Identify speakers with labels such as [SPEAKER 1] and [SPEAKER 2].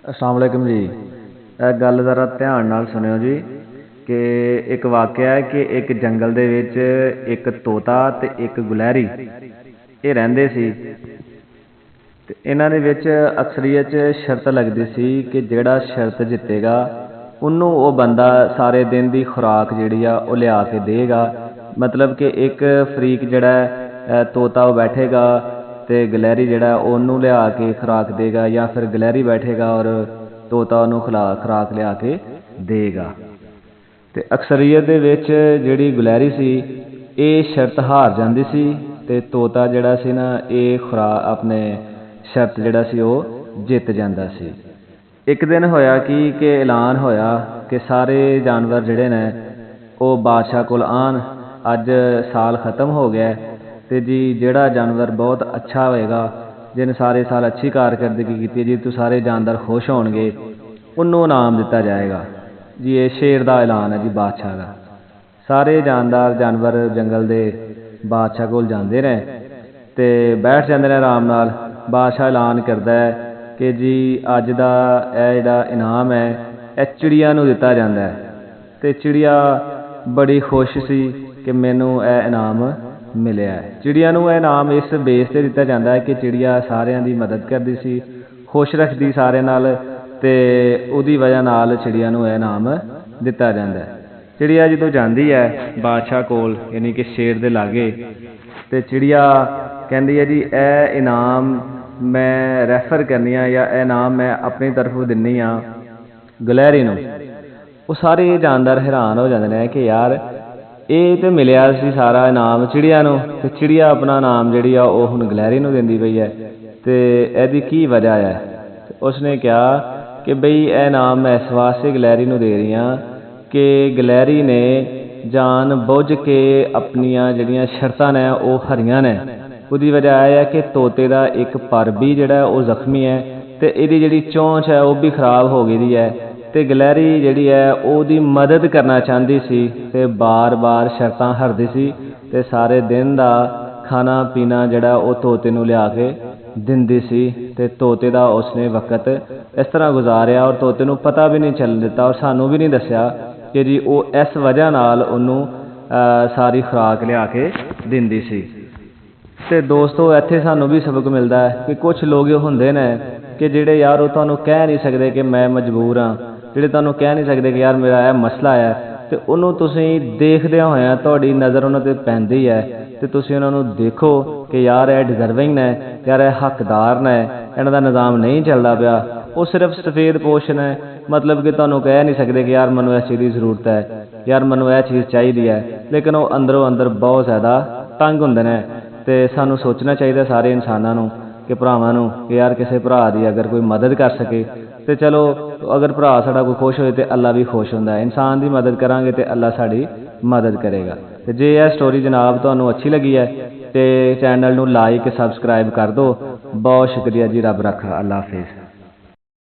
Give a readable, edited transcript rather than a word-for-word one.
[SPEAKER 1] अस्सलाम वालेकुम जी। गल ज़रा ध्यान नाल सुनियो जी कि एक वाक़या है कि एक जंगल दे विच एक तोता ते एक गुलैरी ये रहिंदे सी ते इन्हां दे विच अक्सरीत च शर्त लगदी सी कि जिहड़ा शर्त जितेगा उन्नू वो बंदा सारे दिन दी खुराक जिहड़ी आ वो लिया के देगा। मतलब कि एक फरीक जिहड़ा तोता वो बैठेगा ते गलहरी जिहड़ा ओनू लिया के खुराक देगा, या फिर गलहरी बैठेगा और तोता ओनू खुराक लिया के देगा। ते अक्सरीत दे विच जिहड़ी गुलैरी सी ये शर्त हार जांदी सी ते तोता जिहड़ा सी ना ये अपने शर्त जिहड़ा सी वो जित जांदा सी। एक दिन होया कि ऐलान होया कि सारे जानवर जिहड़े ने वो बादशाह कोल आन, अज साल खत्म हो गया ते जी जिहड़ा जानवर बहुत अच्छा होएगा, जिन सारे साल अच्छी कारकर्दगी की जी, तो सारे जानवर खुश होणगे, उन्नू इनाम दिता जाएगा जी। ये शेर का ऐलान है जी बादशाह का। सारे जानवर जंगल दे बादशाह कोल जांदे ने ते बैठ जांदे ने आराम नाल। बादशाह ऐलान करदा है कि जी अज दा जिहड़ा इनाम है यह चिड़िया नू दिता जांदा है। ते चिड़िया बड़ी खुश सी कि मैनू यह इनाम मिलिया है। चिड़िया नू यह इनाम इस बेस ते दिता जांदा है कि चिड़िया सारिਆਂ दी मदद करदी सी, खुश रखदी सारे नाल, ते उहदी वजह नाल चिड़िया नू यह इनाम दिता जांदा है। चिड़िया जदों जांदी है बादशाह कोल यानी कि शेर दे लागे, ते चिड़िया कहती है जी यह इनाम मैं रैफर करनी या यह इनाम मैं अपनी तरफों दिन्नी हाँ गलहरी नू। वो सारे जानदार हैरान हो जाते हैं कि यार ये तो मिलिया सी सारा इनाम चिड़िया नू, ते चिड़िया अपना इनाम जिहड़ी आ वो हुण गलहरी नू दिंदी पई है, ते इहदी की वजह है। उसने कहा कि बई यह इनाम मैं इस वास्ते गलहरी नू दे रही हाँ कि गलहरी ने जान बुझ के अपनियां जिहड़ियां शर्तां ने वो हरियां ने। उसदी वजह यह है कि तोते का एक पर भी जिहड़ा वो जख्मी है, ते इहदी जिहड़ी चोंच है वो भी खराब हो गई है, ते गलहरी जिहड़ी है ओहदी मदद करना चाहती सी ते बार बार शर्तां हरदी सी, ते सारे दिन दा खाना पीना जिहड़ा वो तोते नू लिया के दिंदी सी। ते तोते दा उसने वक्त इस तरह गुजारिया और तोते नू पता भी नहीं चल दिता और सानू भी नहीं दस्या कि जी वो इस वजह नाल उन्नू सारी खुराक लिया के दिंदी सी। ते दोस्तों इत्थे सानू भी सबक मिलता है कि कुछ लोग होंदे ने कि जिहड़े यार वो तुहानू कह नहीं सकते कि मैं मजबूर हाँ, जिहड़े तुहानू कह नहीं सकते कि यार मेरा यह मसला है, ते उन्नू तुसीं देखदियां होइयां तुहाडी नज़र उन्हां ते पैंदी है, ते तुसीं उन्हां नू देखो कि यार यह डिजर्विंग ने, यार यह हकदार ने, इन्हां दा निज़ाम नहीं चलदा पिया। वो सिर्फ सफेद पोश ने, मतलब कि तुहानू कह नहीं सकते कि यार मैनू इस चीज़ की जरूरत है, यार मैनू यह चीज़ चाहिए है, लेकिन वो अंदरों अंदर बहुत ज़्यादा तंग हुंदे ने। ते सानू सोचना चाहिए सारे इंसानां नू कि भरावां नू कि यार किसी भरा दी अगर कोई मदद कर सके तो चलो, अगर भरा साडा कोई खुश होए तो अल्लाह भी खुश हुंदा है। इंसान की मदद करांगे तो अल्लाह साडी मदद करेगा। तो जे यह स्टोरी जनाब तुहानू अच्छी लगी है तो चैनल नू लाइक सबसक्राइब कर दो। बहुत शुक्रिया जी, रब रखा, अल्लाह हाफिज़।